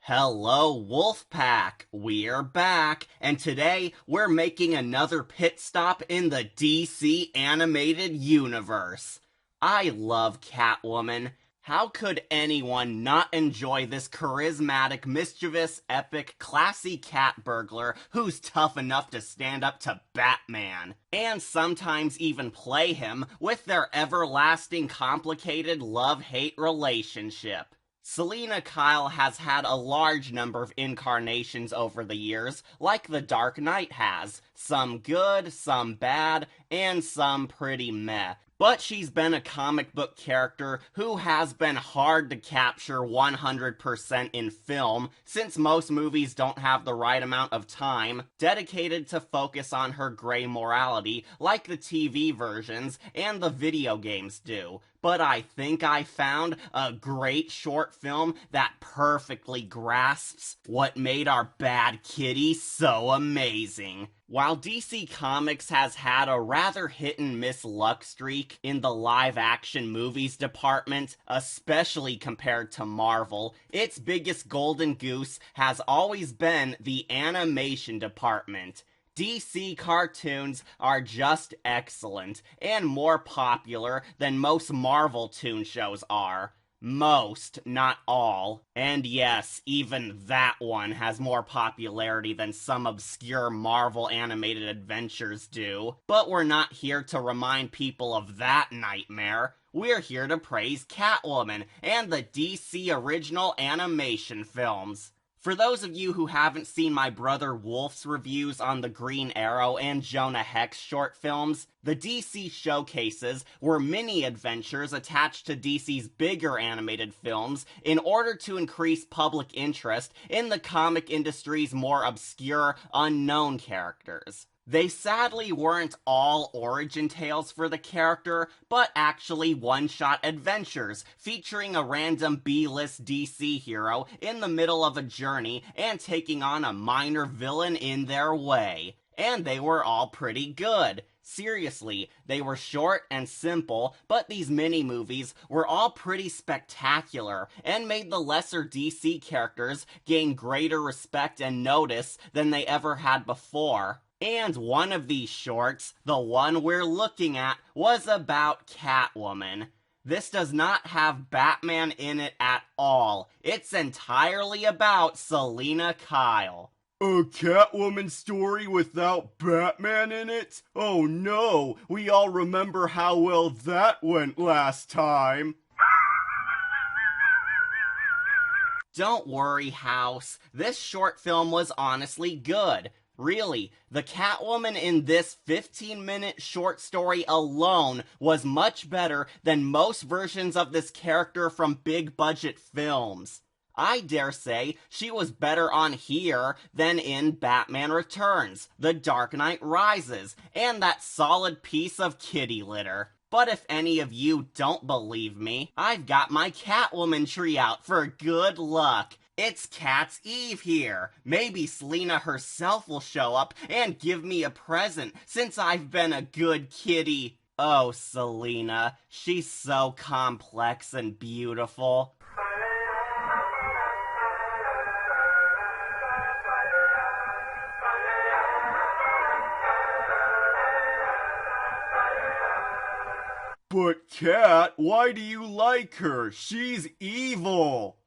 Hello, Wolfpack! We're back, and today we're making another pit stop in the DC animated universe. I love Catwoman. How could anyone not enjoy this charismatic, mischievous, epic, classy cat burglar who's tough enough to stand up to Batman? And sometimes even play him with their everlasting, complicated love-hate relationship. Selina Kyle has had a large number of incarnations over the years, like the Dark Knight has. Some good, some bad, and some pretty meh. But she's been a comic book character who has been hard to capture 100% in film, since most movies don't have the right amount of time dedicated to focus on her gray morality, like the TV versions and the video games do. But I think I found a great short film that perfectly grasps what made our bad kitty so amazing. While DC Comics has had a rather hit-and-miss luck streak in the live-action movies department, especially compared to Marvel, its biggest golden goose has always been the animation department. DC cartoons are just excellent, and more popular than most Marvel toon shows are. Most, not all. And yes, even that one has more popularity than some obscure Marvel animated adventures do. But we're not here to remind people of that nightmare. We're here to praise Catwoman and the DC original animation films. For those of you who haven't seen my brother Wolf's reviews on the Green Arrow and Jonah Hex short films, the DC showcases were mini-adventures attached to DC's bigger animated films in order to increase public interest in the comic industry's more obscure, unknown characters. They sadly weren't all origin tales for the character, but actually one-shot adventures featuring a random B-list DC hero in the middle of a journey and taking on a minor villain in their way. And they were all pretty good. Seriously, they were short and simple, but these mini-movies were all pretty spectacular and made the lesser DC characters gain greater respect and notice than they ever had before. And one of these shorts, the one we're looking at, was about Catwoman. This does not have Batman in it at all. It's entirely about Selina Kyle. A Catwoman story without Batman in it? Oh no, we all remember how well that went last time. Don't worry, House. This short film was honestly good. Really, the Catwoman in this 15-minute short story alone was much better than most versions of this character from big-budget films. I dare say she was better on here than in Batman Returns, The Dark Knight Rises, and that solid piece of kitty litter. But if any of you don't believe me, I've got my Catwoman tree out for good luck. It's Cat's Eve here. Maybe Selina herself will show up and give me a present since I've been a good kitty. Oh, Selina, she's so complex and beautiful. But Cat, why do you like her? She's evil.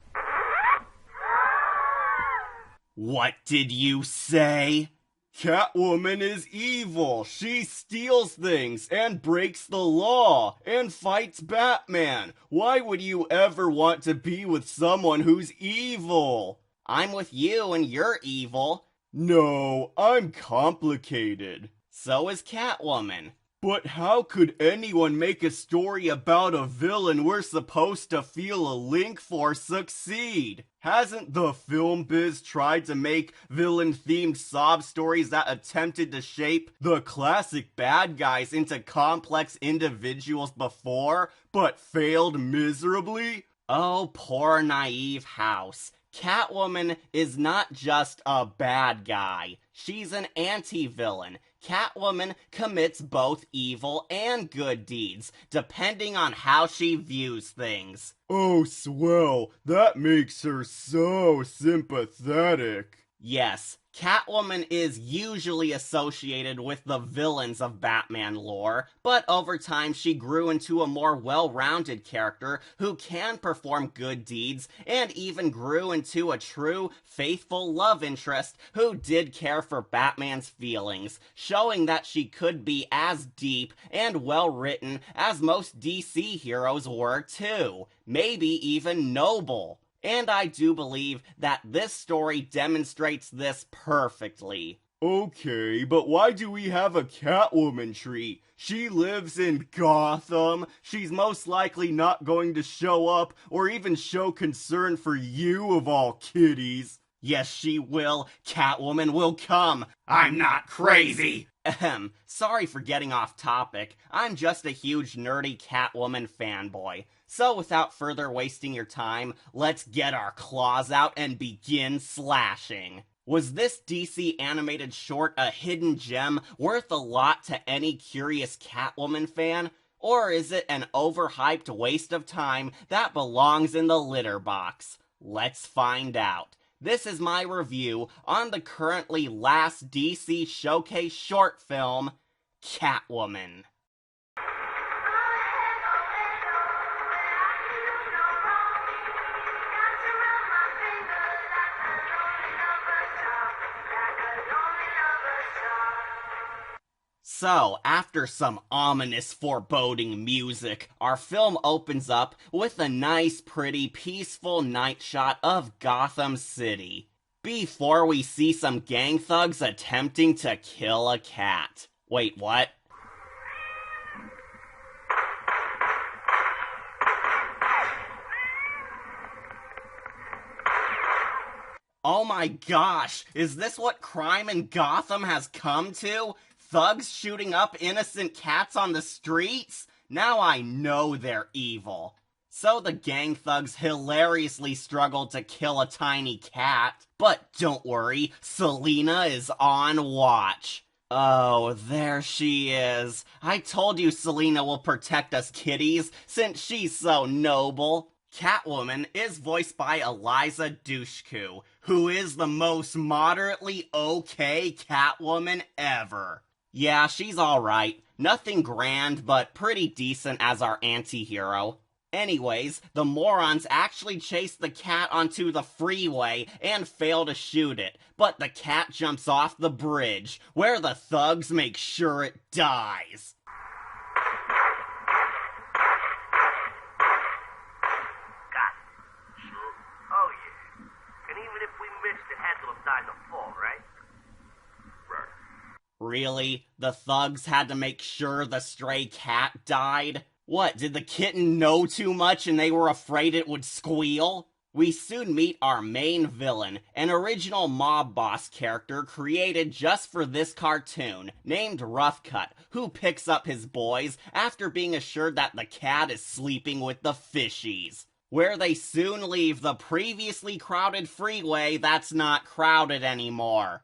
What did you say? Catwoman is evil. She steals things and breaks the law and fights Batman. Why would you ever want to be with someone who's evil? I'm with you and you're evil. No, I'm complicated. So is Catwoman. But how could anyone make a story about a villain we're supposed to feel a link for succeed? Hasn't the film biz tried to make villain-themed sob stories that attempted to shape the classic bad guys into complex individuals before, but failed miserably? Oh, poor naive House. Catwoman is not just a bad guy. She's an anti-villain. Catwoman commits both evil and good deeds, depending on how she views things. Oh, swell. That makes her so sympathetic. Yes, Catwoman is usually associated with the villains of Batman lore, but over time she grew into a more well-rounded character who can perform good deeds, and even grew into a true, faithful love interest who did care for Batman's feelings, showing that she could be as deep and well-written as most DC heroes were too, maybe even noble. And I do believe that this story demonstrates this perfectly. Okay, but why do we have a Catwoman tree? She lives in Gotham. She's most likely not going to show up or even show concern for you of all kitties. Yes, she will. Catwoman will come. I'm not crazy. Ahem. Sorry for getting off topic. I'm just a huge nerdy Catwoman fanboy. So without further wasting your time, let's get our claws out and begin slashing. Was this DC animated short a hidden gem worth a lot to any curious Catwoman fan? Or is it an overhyped waste of time that belongs in the litter box? Let's find out. This is my review on the currently last DC Showcase short film, Catwoman. So, after some ominous, foreboding music, our film opens up with a nice, pretty, peaceful night shot of Gotham City, before we see some gang thugs attempting to kill a cat. Wait, what? Oh my gosh, is this what crime in Gotham has come to? Thugs shooting up innocent cats on the streets? Now I know they're evil. So the gang thugs hilariously struggle to kill a tiny cat. But don't worry, Selina is on watch. Oh, there she is. I told you Selina will protect us kitties, since she's so noble. Catwoman is voiced by Eliza Dushku, who is the most moderately okay Catwoman ever. Yeah, she's alright. Nothing grand, but pretty decent as our anti-hero. Anyways, the morons actually chase the cat onto the freeway and fail to shoot it, but the cat jumps off the bridge, where the thugs make sure it dies. Oh yeah. And even if we missed it, had to have died to fall, right? Really? The thugs had to make sure the stray cat died? What, did the kitten know too much and they were afraid it would squeal? We soon meet our main villain, an original mob boss character created just for this cartoon, named Rough Cut, who picks up his boys after being assured that the cat is sleeping with the fishies, where they soon leave the previously crowded freeway that's not crowded anymore.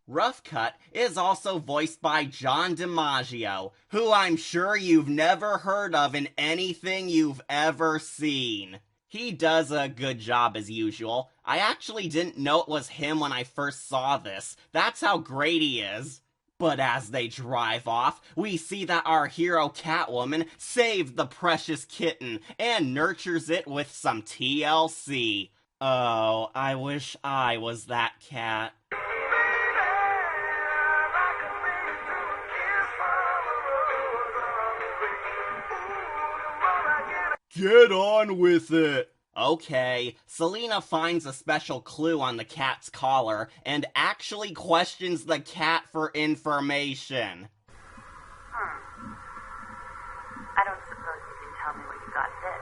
Rough Cut is also voiced by John DiMaggio, who I'm sure you've never heard of in anything you've ever seen. He does a good job as usual. I actually didn't know it was him when I first saw this. That's how great he is. But as they drive off, we see that our hero Catwoman saved the precious kitten and nurtures it with some TLC. Oh, I wish I was that cat. Get on with it! Okay, Selina finds a special clue on the cat's collar and actually questions the cat for information. I don't suppose you can tell me where you got this.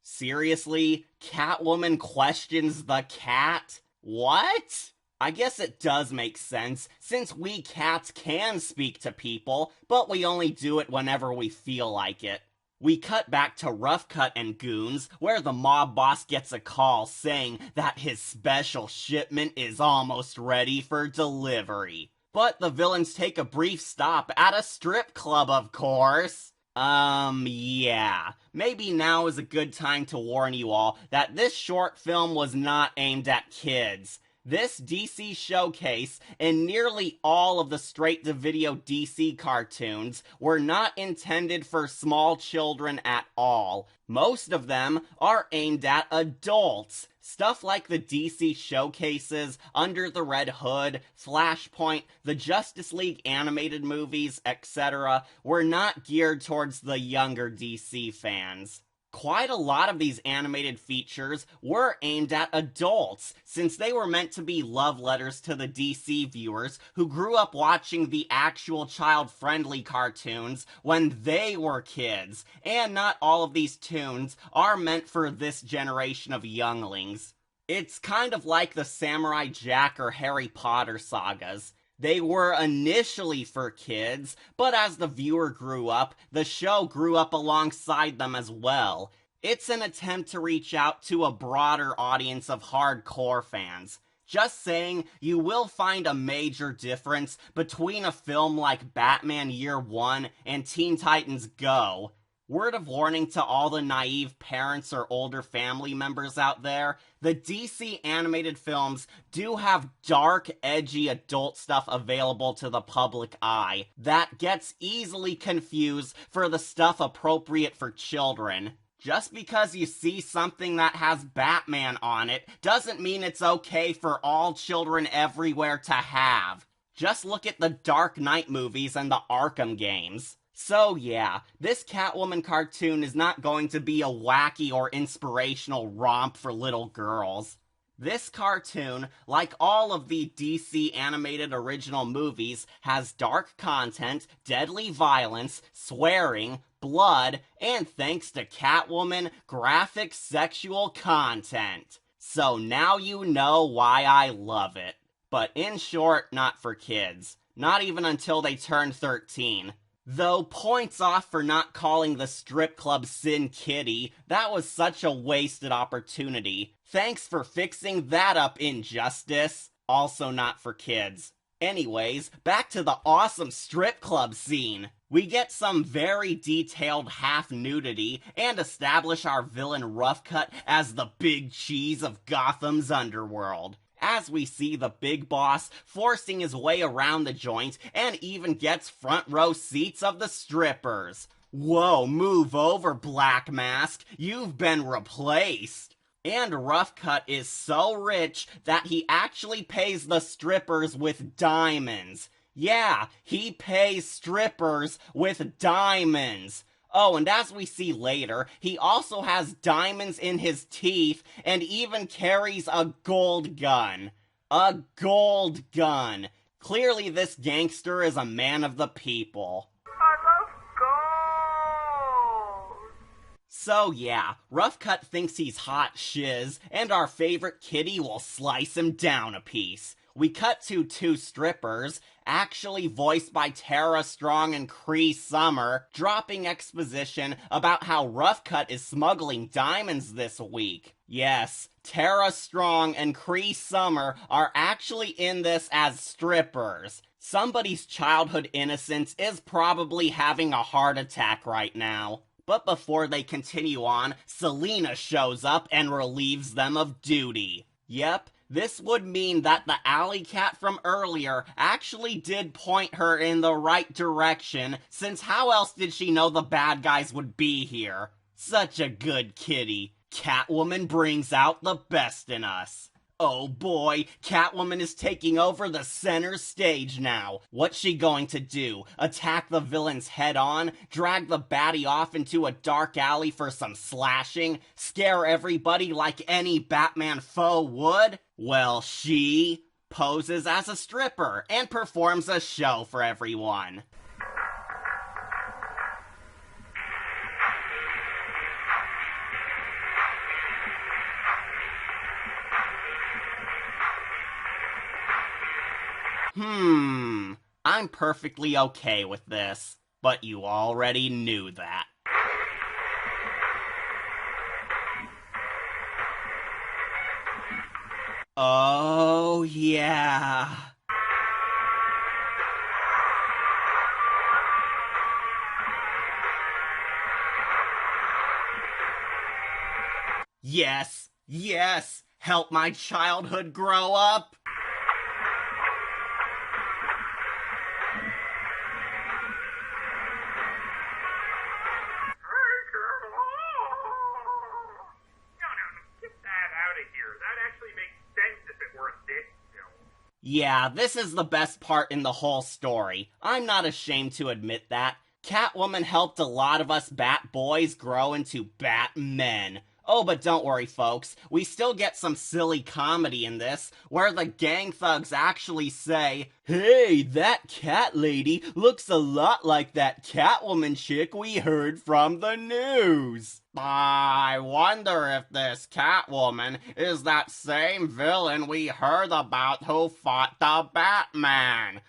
Seriously? Catwoman questions the cat? What? I guess it does make sense, since we cats can speak to people, but we only do it whenever we feel like it. We cut back to Rough Cut and Goons, where the mob boss gets a call saying that his special shipment is almost ready for delivery. But the villains take a brief stop at a strip club, of course. Yeah. Maybe now is a good time to warn you all that this short film was not aimed at kids. This DC showcase and nearly all of the straight-to-video DC cartoons were not intended for small children at all. Most of them are aimed at adults. Stuff like the DC showcases, Under the Red Hood, Flashpoint, the Justice League animated movies, etc. were not geared towards the younger DC fans. Quite a lot of these animated features were aimed at adults, since they were meant to be love letters to the DC viewers who grew up watching the actual child-friendly cartoons when they were kids, and not all of these tunes are meant for this generation of younglings. It's kind of like the Samurai Jack or Harry Potter sagas. They were initially for kids, but as the viewer grew up, the show grew up alongside them as well. It's an attempt to reach out to a broader audience of hardcore fans. Just saying, you will find a major difference between a film like Batman Year One and Teen Titans Go. Word of warning to all the naive parents or older family members out there, the DC animated films do have dark, edgy adult stuff available to the public eye that gets easily confused for the stuff appropriate for children. Just because you see something that has Batman on it doesn't mean it's okay for all children everywhere to have. Just look at the Dark Knight movies and the Arkham games. So yeah, this Catwoman cartoon is not going to be a wacky or inspirational romp for little girls. This cartoon, like all of the DC animated original movies, has dark content, deadly violence, swearing, blood, and thanks to Catwoman, graphic sexual content. So now you know why I love it. But in short, not for kids. Not even until they turn 13. Though points off for not calling the strip club Sin Kitty, that was such a wasted opportunity. Thanks for fixing that up, Injustice. Also not for kids. Anyways, back to the awesome strip club scene. We get some very detailed half-nudity and establish our villain Rough Cut as the big cheese of Gotham's underworld. As we see the big boss forcing his way around the joint and even gets front row seats of the strippers. Whoa, move over, Black Mask. You've been replaced. And Rough Cut is so rich that he actually pays the strippers with diamonds. Yeah, he pays strippers with diamonds. Oh, and as we see later, he also has diamonds in his teeth and even carries a gold gun. A gold gun. Clearly this gangster is a man of the people. I love gold. So yeah, Rough Cut thinks he's hot shiz, and our favorite kitty will slice him down a piece. We cut to two strippers, actually voiced by Tara Strong and Cree Summer, dropping exposition about how Rough Cut is smuggling diamonds this week. Yes, Tara Strong and Cree Summer are actually in this as strippers. Somebody's childhood innocence is probably having a heart attack right now. But before they continue on, Selena shows up and relieves them of duty. Yep. This would mean that the alley cat from earlier actually did point her in the right direction, since how else did she know the bad guys would be here? Such a good kitty. Catwoman brings out the best in us. Oh boy, Catwoman is taking over the center stage now. What's she going to do? Attack the villains head on? Drag the baddie off into a dark alley for some slashing? Scare everybody like any Batman foe would? Well, she poses as a stripper and performs a show for everyone. I'm perfectly okay with this, but you already knew that. Oh, yeah. Yes, yes, help my childhood grow up. Get that out of here. That actually makes sense if it were a dick film. Yeah, this is the best part in the whole story. I'm not ashamed to admit that. Catwoman helped a lot of us Bat boys grow into Batmen. Oh, but don't worry, folks. We still get some silly comedy in this, where the gang thugs actually say, "Hey, that cat lady looks a lot like that Catwoman chick we heard from the news. I wonder if this Catwoman is that same villain we heard about who fought the Batman.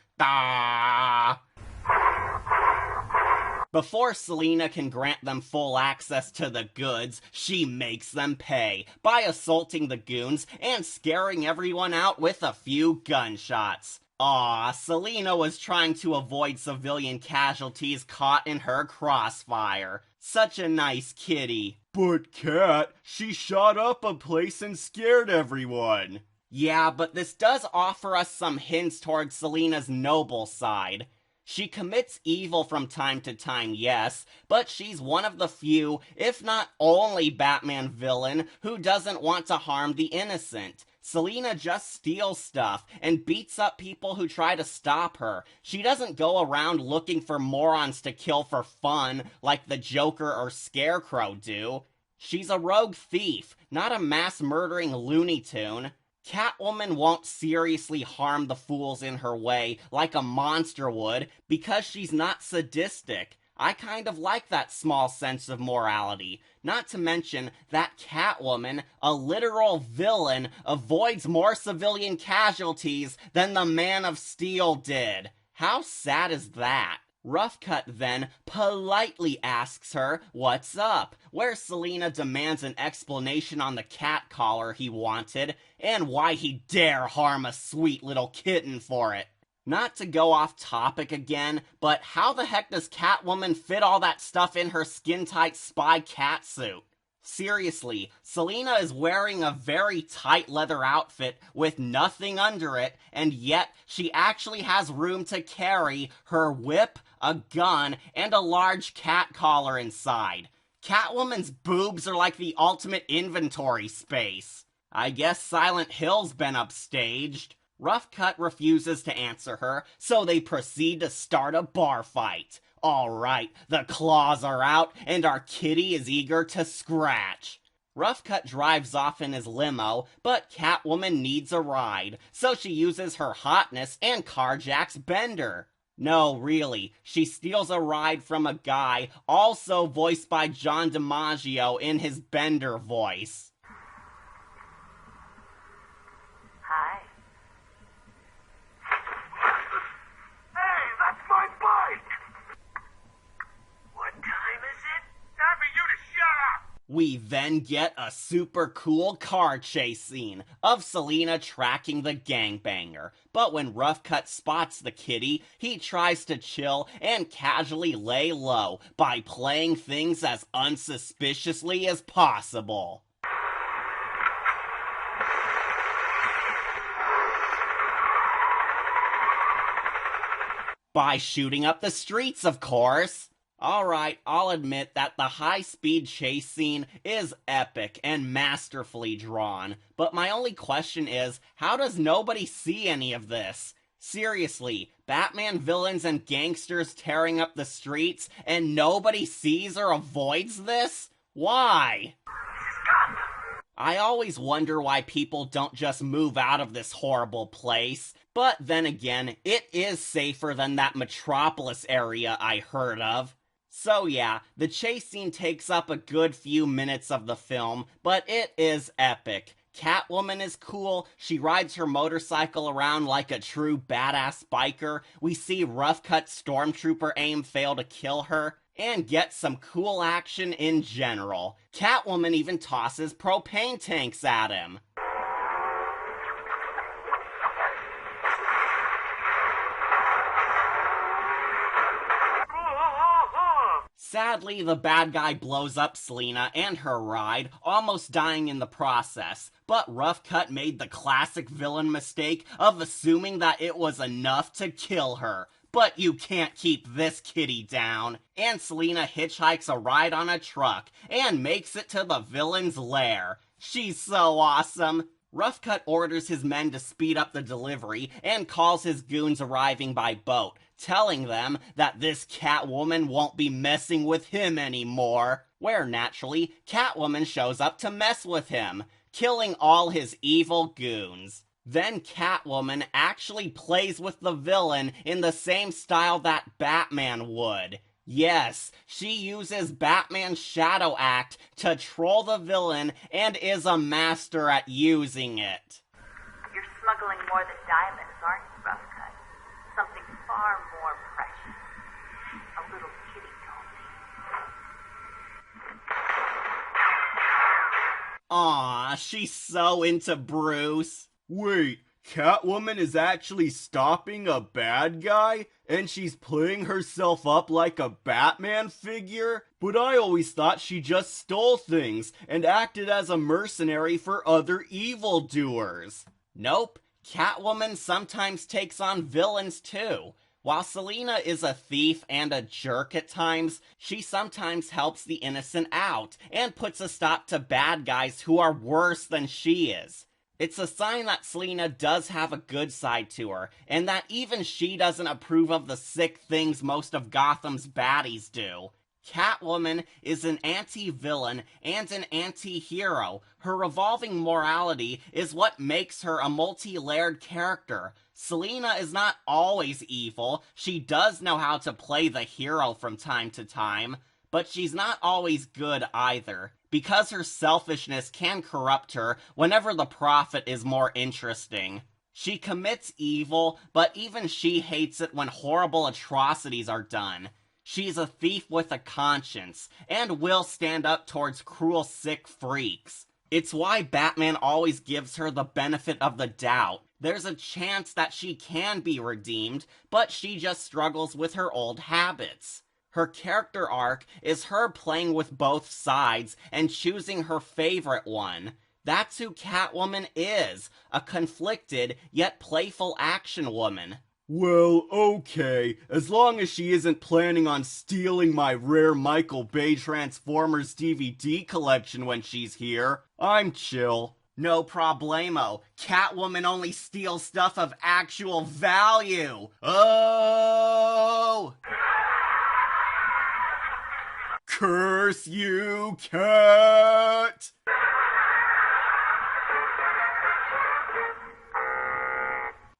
Before Selina can grant them full access to the goods, she makes them pay by assaulting the goons and scaring everyone out with a few gunshots. Aw, Selina was trying to avoid civilian casualties caught in her crossfire. Such a nice kitty. But Cat, she shot up a place and scared everyone. Yeah, but this does offer us some hints towards Selina's noble side. She commits evil from time to time, yes, but she's one of the few, if not only Batman villain who doesn't want to harm the innocent. Selina just steals stuff and beats up people who try to stop her. She doesn't go around looking for morons to kill for fun like the Joker or Scarecrow do. She's a rogue thief, not a mass-murdering Looney Tune. Catwoman won't seriously harm the fools in her way like a monster would because she's not sadistic. I kind of like that small sense of morality. Not to mention that Catwoman, a literal villain, avoids more civilian casualties than the Man of Steel did. How sad is that? Rough Cut then politely asks her what's up, where Selina demands an explanation on the cat collar he wanted, and why he dare harm a sweet little kitten for it. Not to go off topic again, but how the heck does Catwoman fit all that stuff in her skin-tight spy catsuit? Seriously, Selina is wearing a very tight leather outfit with nothing under it, and yet she actually has room to carry her whip, a gun, and a large cat collar inside. Catwoman's boobs are like the ultimate inventory space. I guess Silent Hill's been upstaged. Rough Cut refuses to answer her, so they proceed to start a bar fight. Alright, the claws are out, and our kitty is eager to scratch. Rough Cut drives off in his limo, but Catwoman needs a ride, so she uses her hotness and carjacks Bender. No, really, she steals a ride from a guy also voiced by John DiMaggio in his Bender voice. Hi. Hey, that's my bike! What time is it? Time for you to shut up! We then get a super cool car chase scene of Selina tracking the gangbanger. But when Rough Cut spots the kitty, he tries to chill and casually lay low by playing things as unsuspiciously as possible. By shooting up the streets, of course. Alright, I'll admit that the high-speed chase scene is epic and masterfully drawn, but my only question is, how does nobody see any of this? Seriously, Batman villains and gangsters tearing up the streets, and nobody sees or avoids this? Why? I always wonder why people don't just move out of this horrible place. But then again, it is safer than that Metropolis area I heard of. So yeah, the chase scene takes up a good few minutes of the film, but it is epic. Catwoman is cool, she rides her motorcycle around like a true badass biker, we see Rough Cut Stormtrooper aim fail to kill her, and get some cool action in general. Catwoman even tosses propane tanks at him. Sadly, the bad guy blows up Selina and her ride, almost dying in the process, but Rough Cut made the classic villain mistake of assuming that it was enough to kill her. But you can't keep this kitty down. And Selina hitchhikes a ride on a truck and makes it to the villain's lair. She's so awesome. Rough Cut orders his men to speed up the delivery and calls his goons arriving by boat, telling them that this Catwoman won't be messing with him anymore. Where naturally, Catwoman shows up to mess with him, killing all his evil goons. Then Catwoman actually plays with the villain in the same style that Batman would. Yes, she uses Batman's Shadow Act to troll the villain and is a master at using it. You're smuggling more than diamonds, aren't you, Rough Cut? Something far more precious. A little kitty told me. Aw, she's so into Bruce. Wait, Catwoman is actually stopping a bad guy? And she's playing herself up like a Batman figure? But I always thought she just stole things and acted as a mercenary for other evildoers. Nope, Catwoman sometimes takes on villains too. While Selina is a thief and a jerk at times, she sometimes helps the innocent out and puts a stop to bad guys who are worse than she is. It's a sign that Selina does have a good side to her, and that even she doesn't approve of the sick things most of Gotham's baddies do. Catwoman is an anti-villain and an anti-hero. Her revolving morality is what makes her a multi-layered character. Selina is not always evil. She does know how to play the hero from time to time, but she's not always good either, because her selfishness can corrupt her whenever the profit is more interesting. She commits evil, but even she hates it when horrible atrocities are done. She's a thief with a conscience, and will stand up towards cruel, sick freaks. It's why Batman always gives her the benefit of the doubt. There's a chance that she can be redeemed, but she just struggles with her old habits. Her character arc is her playing with both sides and choosing her favorite one. That's who Catwoman is, a conflicted yet playful action woman. Well, okay, as long as she isn't planning on stealing my rare Michael Bay Transformers DVD collection when she's here, I'm chill. No problemo. Catwoman only steals stuff of actual value. Oh! Curse you, cat!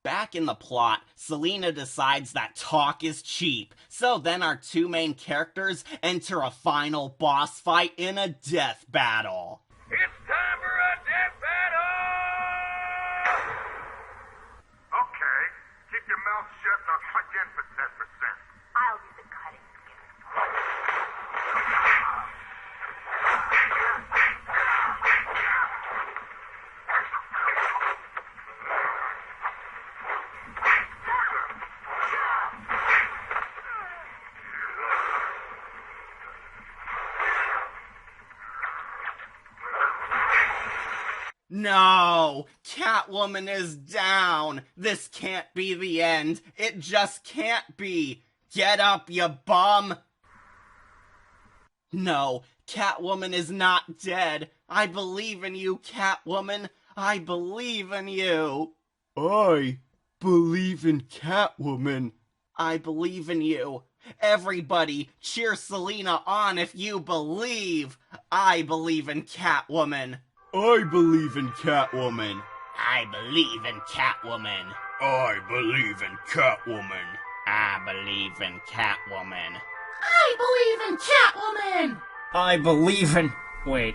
Back in the plot, Selina decides that talk is cheap, so then our two main characters enter a final boss fight in a death battle. It's time for a death battle! Okay, keep your mouth shut and I'll cut you in for 10%. I'll do the cutting. No! Catwoman is down! This can't be the end! It just can't be! Get up, you bum! No, Catwoman is not dead! I believe in you, Catwoman! I believe in you! I believe in Catwoman. I believe in you. Everybody, cheer Selina on if you believe! I believe in Catwoman! I believe in Catwoman. I believe in Catwoman. I believe in Catwoman. I believe in Catwoman. I believe in Catwoman! I believe in... Wait,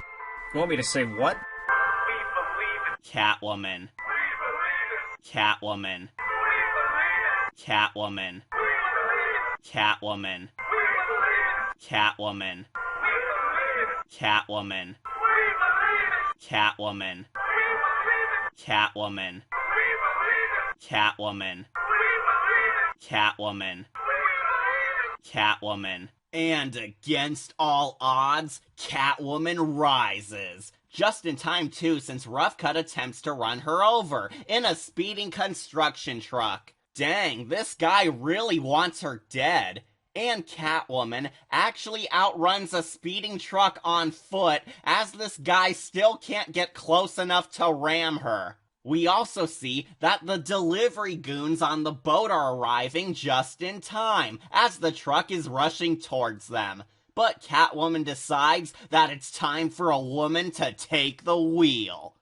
you want me to say what? We believe it. Catwoman. We believe it. Catwoman. We believe it. Catwoman. We believe it. Catwoman. We believe it. Catwoman. We believe it. Catwoman. We believe it. Catwoman. We believe it. Catwoman. We believe it. Catwoman. We believe it. Catwoman. We believe it. Catwoman. And against all odds, Catwoman rises. Just in time too, since Rough Cut attempts to run her over in a speeding construction truck. Dang, this guy really wants her dead. And Catwoman actually outruns a speeding truck on foot as this guy still can't get close enough to ram her. We also see that the delivery goons on the boat are arriving just in time as the truck is rushing towards them. But Catwoman decides that it's time for a woman to take the wheel.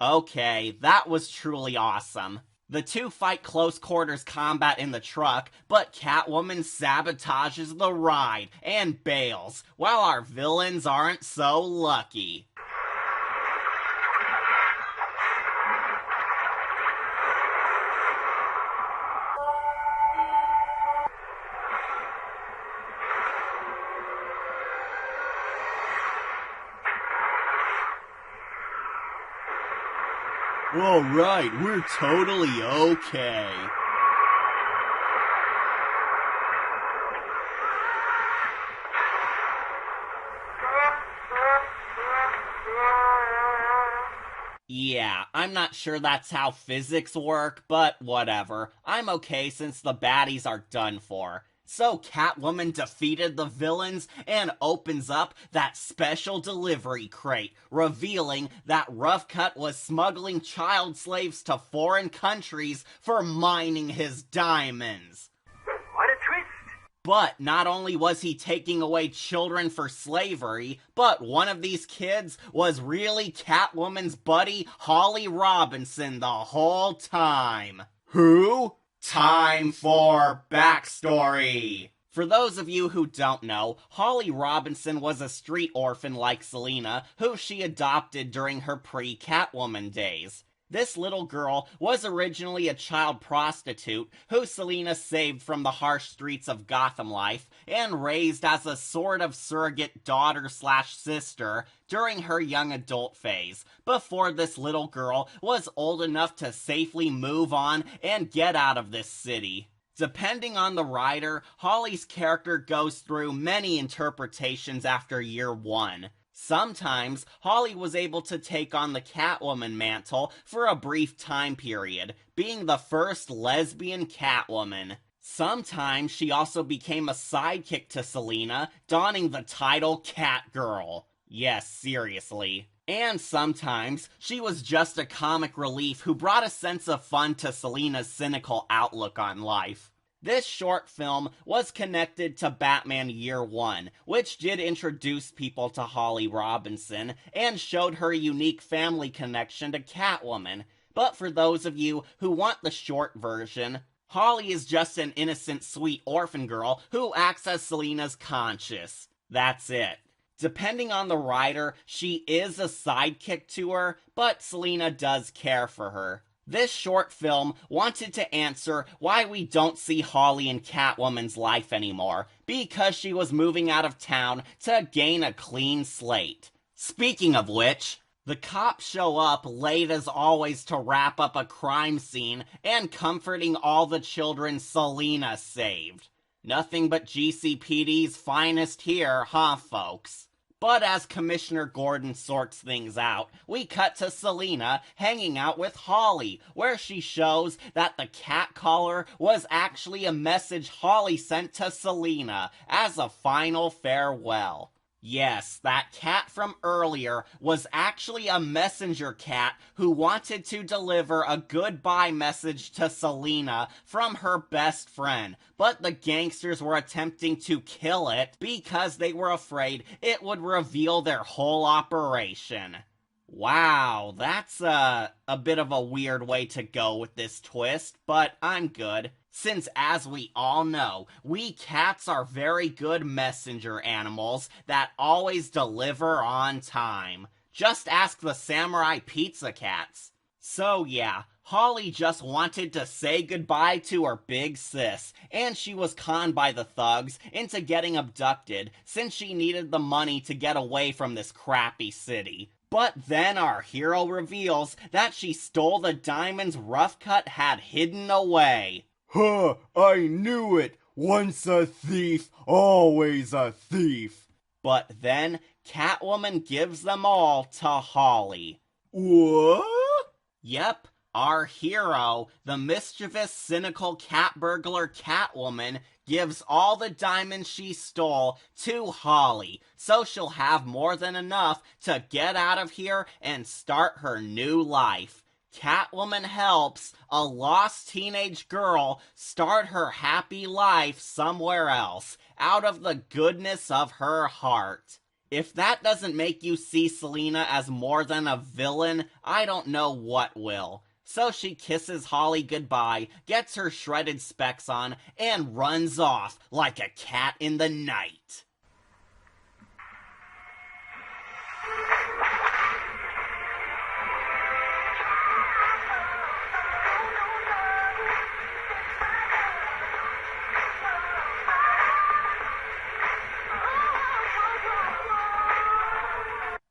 Okay, that was truly awesome. The two fight close quarters combat in the truck, but Catwoman sabotages the ride and bails, while our villains aren't so lucky. Alright, we're totally okay. Yeah, I'm not sure that's how physics work, but whatever. I'm okay since the baddies are done for. So Catwoman defeated the villains and opens up that special delivery crate, revealing that Rough Cut was smuggling child slaves to foreign countries for mining his diamonds. What a twist! But not only was he taking away children for slavery, but one of these kids was really Catwoman's buddy, Holly Robinson, the whole time. Who? Time for backstory. For those of you who don't know, Holly Robinson was a street orphan like Selina, who she adopted during her pre-Catwoman days. This little girl was originally a child prostitute who Selina saved from the harsh streets of Gotham life and raised as a sort of surrogate daughter/sister during her young adult phase, before this little girl was old enough to safely move on and get out of this city. Depending on the writer, Holly's character goes through many interpretations after year one. Sometimes, Holly was able to take on the Catwoman mantle for a brief time period, being the first lesbian Catwoman. Sometimes she also became a sidekick to Selina, donning the title Catgirl. Yes, seriously. And sometimes, she was just a comic relief who brought a sense of fun to Selina's cynical outlook on life. This short film was connected to Batman Year One, which did introduce people to Holly Robinson and showed her unique family connection to Catwoman. But for those of you who want the short version, Holly is just an innocent, sweet orphan girl who acts as Selina's conscience. That's it. Depending on the writer, she is a sidekick to her, but Selina does care for her. This short film wanted to answer why we don't see Holly in Catwoman's life anymore, because she was moving out of town to gain a clean slate. Speaking of which, the cops show up late as always to wrap up a crime scene and comforting all the children Selina saved. Nothing but GCPD's finest here, huh, folks? But as Commissioner Gordon sorts things out, we cut to Selina hanging out with Holly, where she shows that the cat collar was actually a message Holly sent to Selina as a final farewell. Yes, that cat from earlier was actually a messenger cat who wanted to deliver a goodbye message to Selina from her best friend, but the gangsters were attempting to kill it because they were afraid it would reveal their whole operation. Wow, that's a bit of a weird way to go with this twist, but I'm good. Since, as we all know, we cats are very good messenger animals that always deliver on time. Just ask the samurai pizza cats. So yeah, Holly just wanted to say goodbye to her big sis, and she was conned by the thugs into getting abducted since she needed the money to get away from this crappy city. But then our hero reveals that she stole the diamonds Rough Cut had hidden away. Huh, I knew it! Once a thief, always a thief! But then Catwoman gives them all to Holly. What? Yep, our hero, the mischievous, cynical cat burglar Catwoman, gives all the diamonds she stole to Holly, so she'll have more than enough to get out of here and start her new life. Catwoman helps a lost teenage girl start her happy life somewhere else, out of the goodness of her heart. If that doesn't make you see Selina as more than a villain, I don't know what will. So she kisses Holly goodbye, gets her shredded specs on, and runs off like a cat in the night.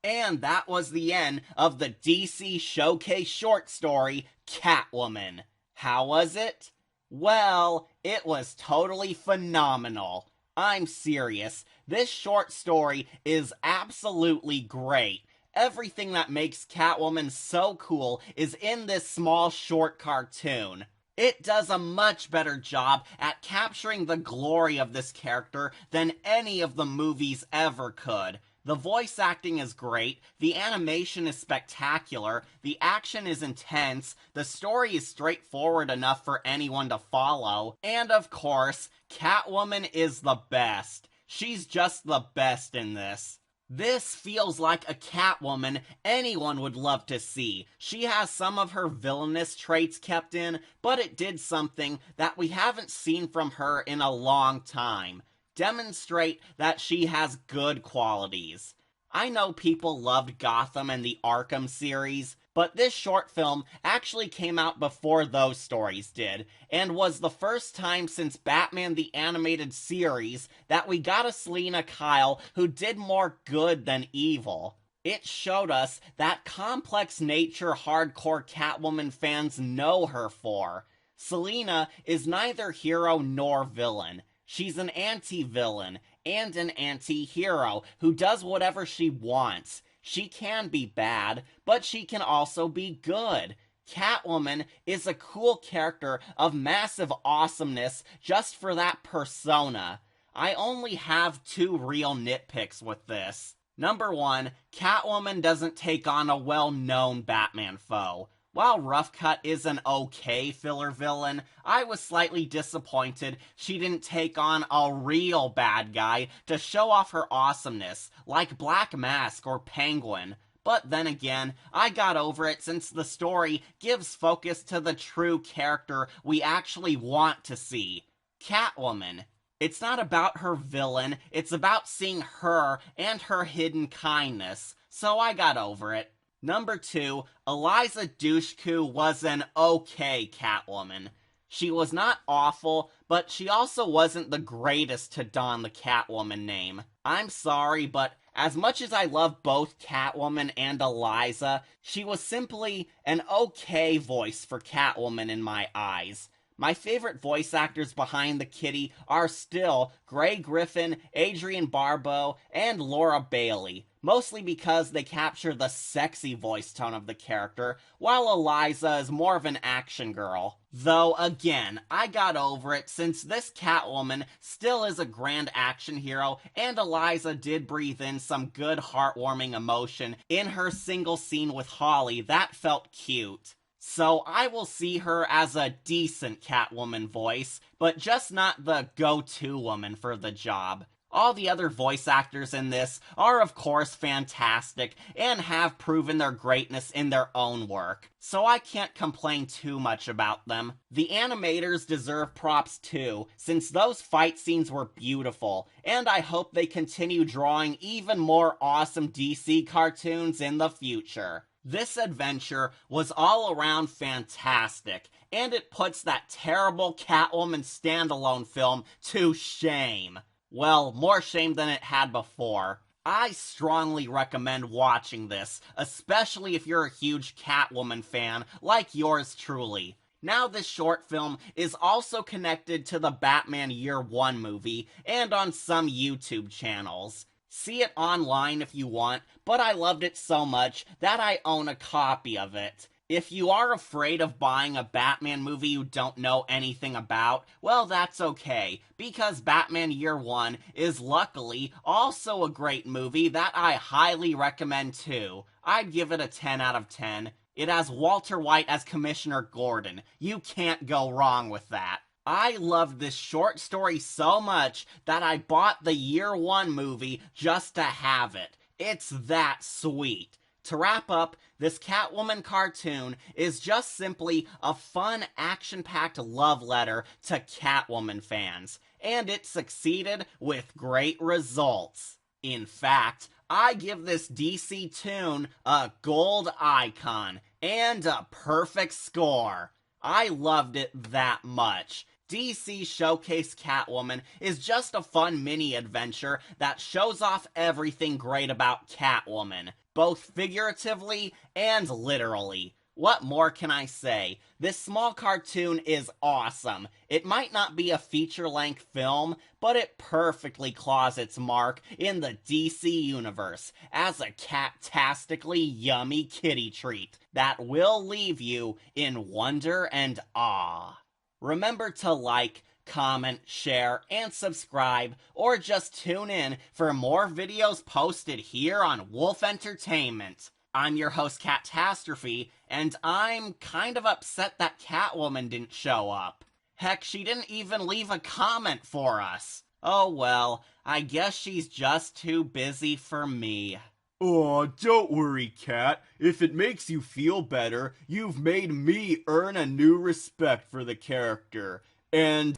And that was the end of the DC Showcase short story, Catwoman. How was it? Well, it was totally phenomenal. I'm serious. This short story is absolutely great. Everything that makes Catwoman so cool is in this small short cartoon. It does a much better job at capturing the glory of this character than any of the movies ever could. The voice acting is great, the animation is spectacular, the action is intense, the story is straightforward enough for anyone to follow, and of course, Catwoman is the best. She's just the best in this. This feels like a Catwoman anyone would love to see. She has some of her villainous traits kept in, but it did something that we haven't seen from her in a long time. Demonstrate that she has good qualities. I know people loved Gotham and the Arkham series, but this short film actually came out before those stories did, and was the first time since Batman the Animated Series that we got a Selina Kyle who did more good than evil. It showed us that complex nature hardcore Catwoman fans know her for. Selina is neither hero nor villain. She's an anti-villain and an anti-hero who does whatever she wants. She can be bad, but she can also be good. Catwoman is a cool character of massive awesomeness just for that persona. I only have two real nitpicks with this. Number one, Catwoman doesn't take on a well-known Batman foe. While Rough Cut is an okay filler villain, I was slightly disappointed she didn't take on a real bad guy to show off her awesomeness, like Black Mask or Penguin. But then again, I got over it since the story gives focus to the true character we actually want to see, Catwoman. It's not about her villain, it's about seeing her and her hidden kindness, so I got over it. Number 2, Eliza Dushku was an okay Catwoman. She was not awful, but she also wasn't the greatest to don the Catwoman name. I'm sorry, but as much as I love both Catwoman and Eliza, she was simply an okay voice for Catwoman in my eyes. My favorite voice actors behind the kitty are still Grey Griffin, Adrienne Barbeau, and Laura Bailey, mostly because they capture the sexy voice tone of the character, while Eliza is more of an action girl. Though, again, I got over it since this Catwoman still is a grand action hero, and Eliza did breathe in some good heartwarming emotion in her single scene with Holly that felt cute. So I will see her as a decent Catwoman voice, but just not the go-to woman for the job. All the other voice actors in this are of course fantastic and have proven their greatness in their own work, so I can't complain too much about them. The animators deserve props too, since those fight scenes were beautiful, and I hope they continue drawing even more awesome DC cartoons in the future. This adventure was all around fantastic, and it puts that terrible Catwoman standalone film to shame. Well, more shame than it had before. I strongly recommend watching this, especially if you're a huge Catwoman fan like yours truly. Now this short film is also connected to the Batman Year One movie and on some YouTube channels. See it online if you want, but I loved it so much that I own a copy of it. If you are afraid of buying a Batman movie you don't know anything about, well, that's okay, because Batman Year One is luckily also a great movie that I highly recommend too. I'd give it a 10 out of 10. It has Walter White as Commissioner Gordon. You can't go wrong with that. I loved this short story so much that I bought the Year One movie just to have it. It's that sweet. To wrap up, this Catwoman cartoon is just simply a fun, action-packed love letter to Catwoman fans, and it succeeded with great results. In fact, I give this DC toon a gold icon and a perfect score. I loved it that much. DC Showcase Catwoman is just a fun mini-adventure that shows off everything great about Catwoman, both figuratively and literally. What more can I say? This small cartoon is awesome. It might not be a feature-length film, but it perfectly claws its mark in the DC universe as a cat-tastically yummy kitty treat that will leave you in wonder and awe. Remember to like, comment, share, and subscribe, or just tune in for more videos posted here on Wolf Entertainment. I'm your host, Catastrophe, and I'm kind of upset that Catwoman didn't show up. Heck, she didn't even leave a comment for us. Oh well, I guess she's just too busy for me. Aw, don't worry, Cat. If it makes you feel better, you've made me earn a new respect for the character. And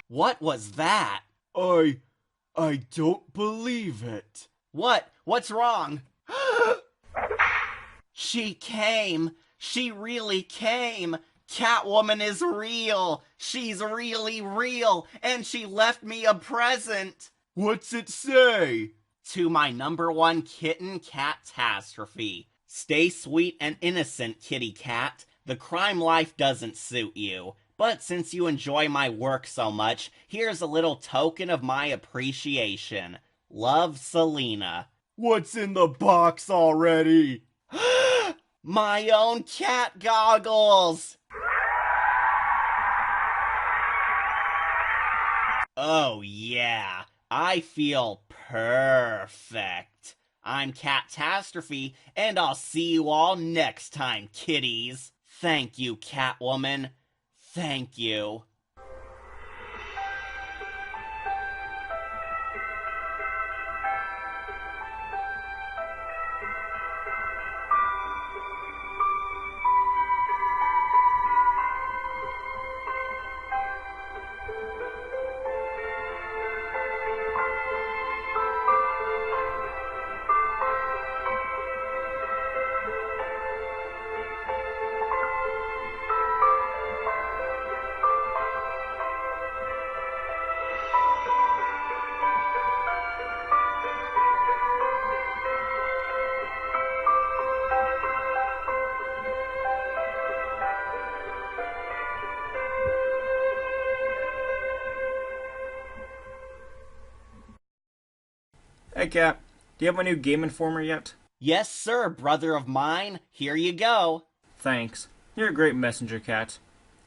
What was that? I don't believe it. What? What's wrong? She came. She really came. Catwoman is real. She's really real. And she left me a present. What's it say? To my number one kitten, Catastrophe. Stay sweet and innocent, kitty cat. The crime life doesn't suit you. But since you enjoy my work so much, here's a little token of my appreciation. Love, Selena. What's in the box already? My own cat goggles! Oh yeah, I feel perfect. I'm Catastrophe, and I'll see you all next time, kitties. Thank you, Catwoman. Thank you. Hey, Cap. Do you have my new Game Informer yet? Yes, sir, brother of mine. Here you go. Thanks. You're a great messenger, Cat.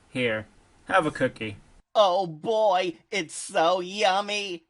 Here, have a cookie. Oh boy, it's so yummy.